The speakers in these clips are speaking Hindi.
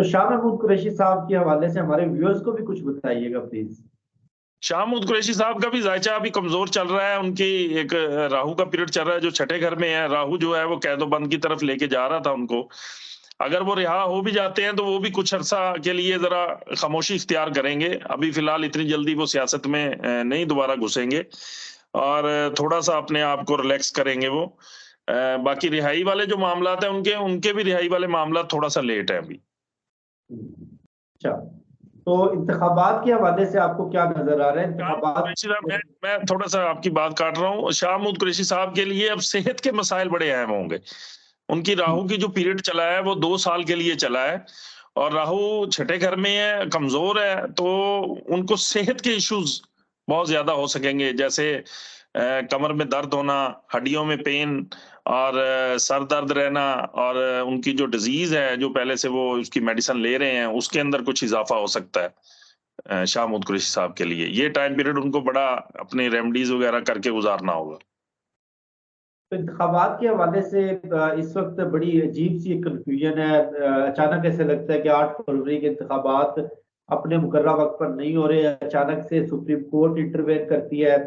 तो शाह महमूद कुरैशी साहब के हवाले से हमारे व्यूअर्स को भी कुछ बताइएगा प्लीज। शाह महमूद कुरैशी साहब का भी जायचा अभी कमजोर चल रहा है। उनकी एक राहु का पीरियड चल रहा है जो छठे घर में है। राहु जो है वो कैदोबंद की तरफ लेके जा रहा था उनको। अगर वो रिहा हो भी जाते हैं तो वो भी कुछ अरसा के लिए जरा खामोशी इख्तियार करेंगे। अभी फिलहाल इतनी जल्दी वो सियासत में नहीं दोबारा घुसेंगे और थोड़ा सा अपने आप को रिलैक्स करेंगे वो। बाकी रिहाई वाले जो मामला है उनके उनके भी रिहाई वाले मामला थोड़ा सा लेट है अभी। अच्छा, तो इंतखाबात के हवाले से आपको क्या नजर आ रहा है? इंतखाबात मैं थोड़ा सा आपकी बात काट रहा हूँ। शाह महमूद कुरैशी साहब के लिए अब सेहत के मसाइल बड़े अहम होंगे। उनकी राहु की जो पीरियड चला है वो 2 साल के लिए चला है और राहु छठे घर में है, कमजोर है, तो उनको सेहत के इश्यूज बहुत ज्यादा हो सकेंगे। जैसे कमर में दर्द होना, हड्डियों में पेन और सर दर्द रहना और उनकी जो डिजीज है जो पहले से वो उसकी मेडिसिन ले रहे हैं उसके अंदर कुछ इजाफा हो सकता है। शाह महमूद कुरैशी साहब के लिए ये टाइम पीरियड उनको बड़ा अपने रेमडीज वगैरह करके गुजारना होगा। तो इंतखाबात के हवाले से इस वक्त बड़ी अजीब सी कंफ्यूजन है। अचानक ऐसे लगता है कि 8 फरवरी के इंतखाबात अपने मुकर्रर वक्त पर नहीं हो रहे। अचानक से सुप्रीम कोर्ट इंटरवेन करती है।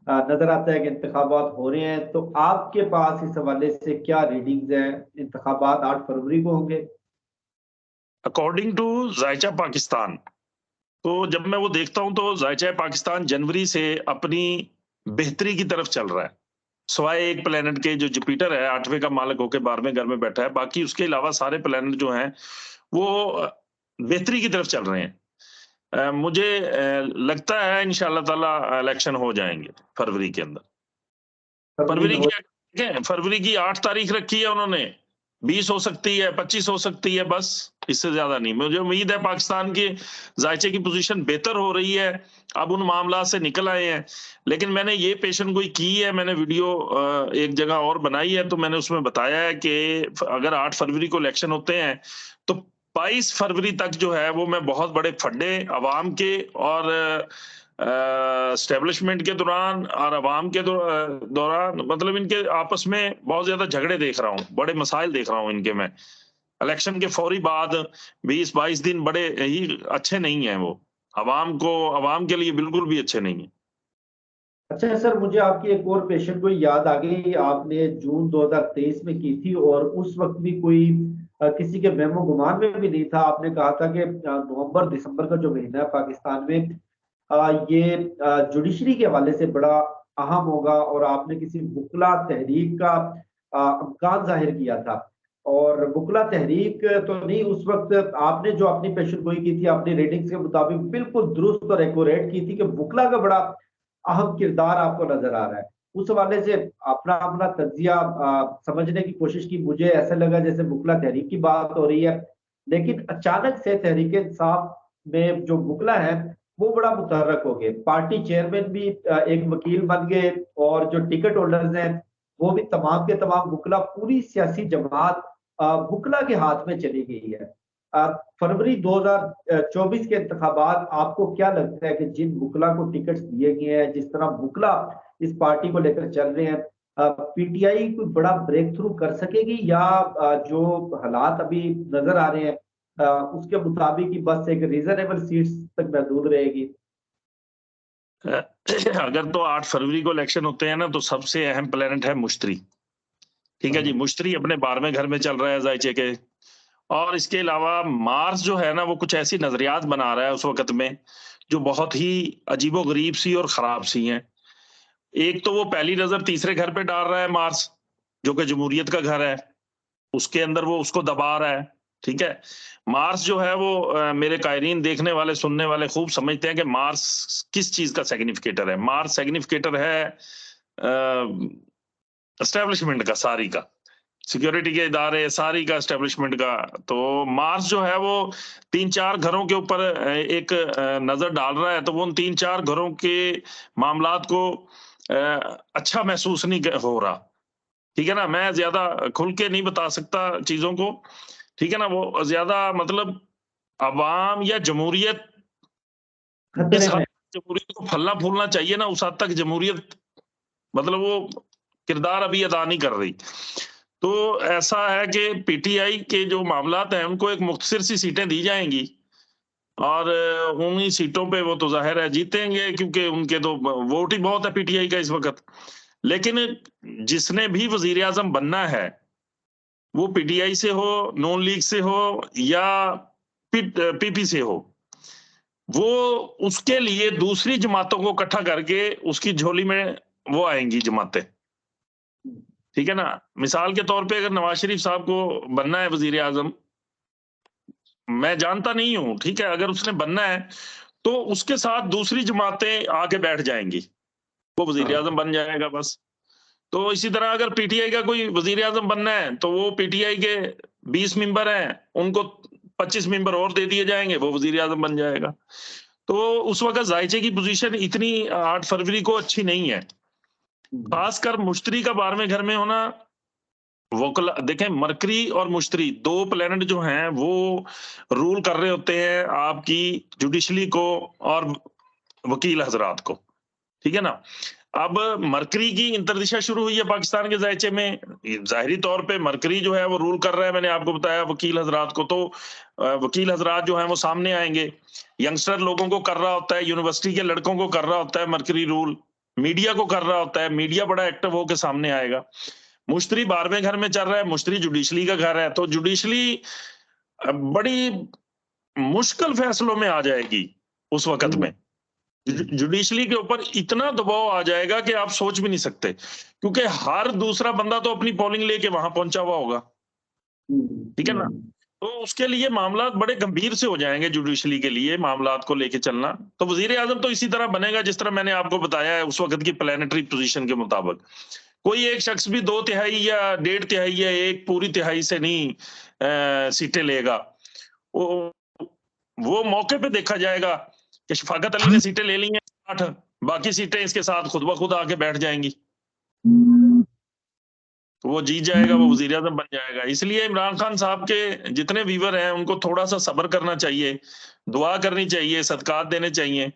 नजर आता है कि इंतखाबात हो रहे हैं। तो आपके पास इस हवाले से क्या रीडिंग्स हैं? इंतखाबात 8 फरवरी को होंगे? अकॉर्डिंग टू जायचा पाकिस्तान, तो जब मैं वो देखता हूं तो जायचा पाकिस्तान जनवरी से अपनी बेहतरी की तरफ चल रहा है। सिवाय एक प्लेनेट के जो जुपिटर है 8वें का मालिक होकर 12वें घर में बैठा है, बाकी उसके अलावा सारे प्लेनेट जो हैं वो बेहतरी की तरफ चल रहे हैं। मुझे लगता है इंशाल्लाह ताला इलेक्शन हो जाएंगे फरवरी के अंदर। फरवरी की 8 तारीख रखी है उन्होंने। 20 हो सकती है, 25 हो सकती है, बस इससे ज्यादा नहीं। मुझे उम्मीद है पाकिस्तान के जायचे की पोजीशन बेहतर हो रही है, अब उन मामला से निकल आए हैं। लेकिन मैंने ये पेशन गोई की है, मैंने वीडियो एक जगह और बनाई है, तो मैंने उसमें बताया है कि अगर 8 फरवरी को इलेक्शन होते हैं तो 22 फरवरी तक जो है वो मैं बहुत बड़े फड्डे अवाम के और स्टेब्लिशमेंट के दौरान और अवाम के दौरान, मतलब इनके आपस में बहुत ज्यादा झगड़े देख रहा हूँ, बड़े मसाइल देख रहा हूँ इनके। मैं इलेक्शन के फौरी बाद 20-22 दिन बड़े ही अच्छे नहीं है वो, अवाम के लिए बिल्कुल भी अच्छे नहीं है। अच्छा सर, मुझे आपकी एक और पेशेंट को याद आ गई। आपने जून 2023 में की थी और उस वक्त भी कोई किसी के मेमो गुमान में भी नहीं था। आपने कहा था कि नवंबर दिसंबर का जो महीना है पाकिस्तान में ये जुडिशरी के हवाले से बड़ा अहम होगा और आपने किसी बुकला तहरीक का इम्कान जाहिर किया था। और बुकला तहरीक तो नहीं, उस वक्त आपने जो अपनी पेशेंट गोई की थी अपनी रेटिंग्स के मुताबिक बिल्कुल दुरुस्त और एक्यूरेट की थी कि बुकला का बड़ा अहम किरदार आपको नजर आ रहा है। उस हवाले से अपना अपना तजिया समझने की कोशिश की। मुझे ऐसा लगा जैसे बुकला तहरीक की बात हो रही है, लेकिन अचानक से तहरीक इंसाफ में जो बुकला है वो बड़ा मुतहरक हो गए। पार्टी चेयरमैन भी एक वकील बन गए और जो टिकट होल्डर्स हैं वो भी तमाम के तमाम। बुकला पूरी सियासी जमात बुकला के हाथ में चली गई है। फरवरी 2024 के इंतखाबात आपको क्या लगता है कि जिन बुकला को टिकट्स दिए गए हैं, जिस तरह बुकला इस पार्टी को लेकर चल रहे हैं, पीटीआई कोई बड़ा ब्रेक थ्रू कर सकेगी या जो हालात अभी नजर आ रहे हैं उसके मुताबिक ही बस एक रीजनेबल सीट्स तक महदूद रहेगी? अगर तो 8 फरवरी को इलेक्शन होते हैं ना तो सबसे अहम प्लेनेट है मुश्तरी। ठीक है जी, मुश्तरी अपने 12वें घर में चल रहा है जायचे के। और इसके अलावा मार्स जो है ना वो कुछ ऐसी नजरियात बना रहा है उस वक्त में जो बहुत ही अजीबो गरीब सी और खराब सी हैं। एक तो वो पहली नजर तीसरे घर पे डाल रहा है मार्स, जो कि जमहूरियत का घर है, उसके अंदर वो उसको दबा रहा है। ठीक है, मार्स जो है वो मेरे कायरीन देखने वाले सुनने वाले खूब समझते हैं कि मार्स किस चीज का सिग्निफिकेटर है। मार्स सिग्निफिकेटर है एस्टेब्लिशमेंट का, सारी का, सिक्योरिटी के इदारे सारी का, एस्टेब्लिशमेंट का। तो मार्स जो है वो 3-4 घरों के ऊपर एक नजर डाल रहा है, तो वो उन 3-4 घरों के मामलात को अच्छा महसूस नहीं हो रहा। ठीक है ना, मैं ज्यादा खुल के नहीं बता सकता चीजों को। ठीक है ना, वो ज्यादा मतलब अवाम या जमहूरियत, जिस हद जमहूरियत को फलना फूलना चाहिए ना उस हद तक जमहूरियत मतलब वो किरदार अभी अदा नहीं कर रही। तो ऐसा है कि पीटीआई के जो मामलात हैं उनको एक मुख्तसर सी सीटें दी जाएंगी और उन्हीं सीटों पे वो तो जाहिर है जीतेंगे, क्योंकि उनके तो वोट ही बहुत है पीटीआई का इस वक्त। लेकिन जिसने भी वजीर आजम बनना है, वो पीटीआई से हो, नॉन लीग से हो या पीपी से हो, वो उसके लिए दूसरी जमातों को इकट्ठा करके उसकी झोली में वो आएंगी जमातें। ठीक है ना। मिसाल के तौर पे अगर नवाज शरीफ साहब को बनना है वजीर आजम, मैं जानता नहीं हूं, ठीक है, अगर उसने बनना है तो उसके साथ दूसरी जमातें आके बैठ जाएंगी, वो वजीर आजम बन जाएगा बस। तो इसी तरह अगर पीटीआई का कोई वजीर आजम बनना है तो वो पीटीआई के 20 मेंबर हैं, उनको 25 मेंबर और दे दिए जाएंगे, वो वजीर आजम बन जाएगा। तो उस वक्त जायचे की पोजीशन इतनी 8 फरवरी को अच्छी नहीं है, खासकर मुश्तरी का 12वें घर में होना। वो देखें, मरकरी और मुश्तरी 2 प्लेनेट जो हैं वो रूल कर रहे होते हैं आपकी जुडिशली को और वकील हजरात को, ठीक है ना। अब मरकरी की इंतरदिशा शुरू हुई है पाकिस्तान के जायचे में, जाहिरी तौर पे मरकरी जो है वो रूल कर रहा है, मैंने आपको बताया वकील हजरात को। तो वकील हजरात जो है वो सामने आएंगे, यंगस्टर लोगों को कर रहा होता है, यूनिवर्सिटी के लड़कों को कर रहा होता है मरकरी रूल, मीडिया को कर रहा होता है, मीडिया बड़ा एक्टिव होकर सामने आएगा। मुश्तरी 12वें घर में चल रहा है, मुश्तरी जुडिशली का घर है, तो जुडिशली बड़ी मुश्किल फैसलों में आ जाएगी उस वक्त में। जुडिशली के ऊपर इतना दबाव आ जाएगा कि आप सोच भी नहीं सकते, क्योंकि हर दूसरा बंदा तो अपनी पोलिंग लेके वहां पहुंचा हुआ होगा, ठीक है ना। तो उसके लिए मामला बड़े गंभीर से हो जाएंगे, जुडिशली के लिए मामलात को लेके चलना। तो वजीर आजम तो इसी तरह बनेगा जिस तरह मैंने आपको बताया है उस वक्त की प्लानिटरी पोजीशन के मुताबिक। कोई एक शख्स भी 2 तिहाई या 1.5 तिहाई या 1 पूरी तिहाई से नहीं सीटें लेगा। वो मौके पे देखा जाएगा कि शफाकत अली ने सीटें ले ली हैं 8, बाकी सीटें इसके साथ खुद ब खुद आके बैठ जाएंगी, तो वो जीत जाएगा, वो वजीर आजम बन जाएगा। इसलिए इमरान खान साहब के जितने व्यूवर हैं उनको थोड़ा सा सब्र करना चाहिए, दुआ करनी चाहिए, सदकात देने चाहिए,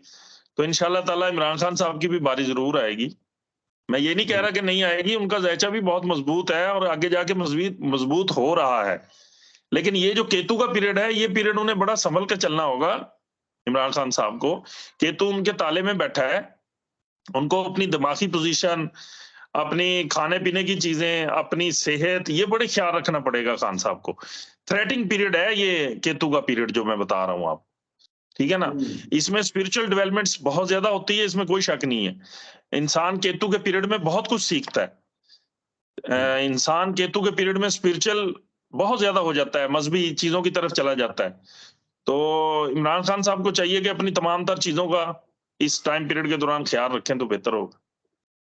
तो इंशाल्लाह ताला इमरान खान साहब की भी बारी जरूर आएगी। मैं ये नहीं कह रहा कि नहीं आएगी, उनका ज़ायचा भी बहुत मजबूत है और आगे जाके मजबूत हो रहा है। लेकिन ये जो केतु का पीरियड है, ये पीरियड उन्हें बड़ा संभल के चलना होगा इमरान खान साहब को। केतु उनके ताले में बैठा है, उनको अपनी दिमागी पोजीशन, अपनी खाने पीने की चीजें, अपनी सेहत, ये बड़े ख्याल रखना पड़ेगा खान साहब को। थ्रेटिंग पीरियड है ये केतु का पीरियड जो मैं बता रहा हूँ आप, ठीक है ना। इसमें स्पिरिचुअल डेवलपमेंट्स बहुत ज्यादा होती है, इसमें कोई शक नहीं है। इंसान केतु के पीरियड में बहुत कुछ सीखता है, इंसान केतु के पीरियड में स्पिरिचुअल बहुत ज्यादा हो जाता है, मजहबी चीजों की तरफ चला जाता है। तो इमरान खान साहब को चाहिए कि अपनी तमाम तर चीजों का इस टाइम पीरियड के दौरान ख्याल रखें तो बेहतर होगा।